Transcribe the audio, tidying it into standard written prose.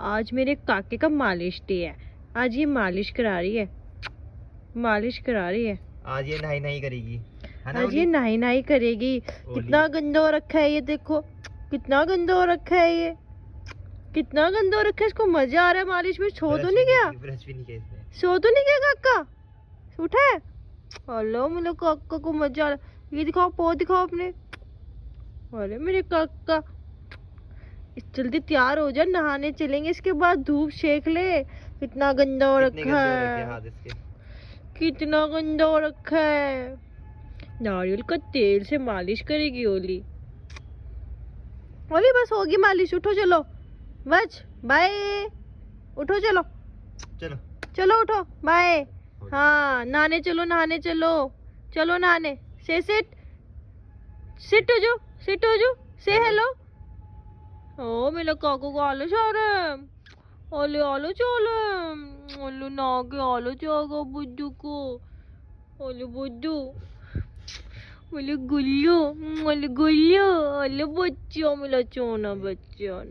आज मेरे काके का मालिश डे है। आज ये मालिश करा रही है, मालिश करा रही है। आज ये नहाई नहीं करेगी, है ना? आज ये नहाई नहाई करेगी। कितना गंदा हो रखा है ये, देखो कितना गंदा हो रखा है ये, कितना गंदा हो रखा है। इसको मजा आ रहा है मालिश में। सो तो नहीं गया, ब्रश भी नहीं किया इसने। सो तो नहीं गया काका, उठा है। हेलो मेरे काका को मजा आ रहा है। ये दिखाओ, पो दिखाओ अपने। अरे मेरे काका, जल्दी तैयार हो जा, नहाने चलेंगे। इसके बाद धूप सेक ले। कितना गंदा हो रखा है, कितना गंदा हो रखा है। नारियल का तेल से मालिश करेगी ओली। ओली बस होगी मालिश, उठो चलो, बस बाय, उठो चलो, चलो चलो उठो बाय। हाँ नहाने चलो, नहाने चलो, चलो नहाने। से सिट, सिट हो जाओ, सिट हो जाओ, से हेलो। ओ मेरे काकू को आलस आ रहा है। ओले आलस आ रहा है, ओले नहा के आलस आ गया बुद्धू को। ओले बुद्धू, ओले गुल्लू, ओले गुल्लू, ओले बच्चों, मेरा चोना बच्चा।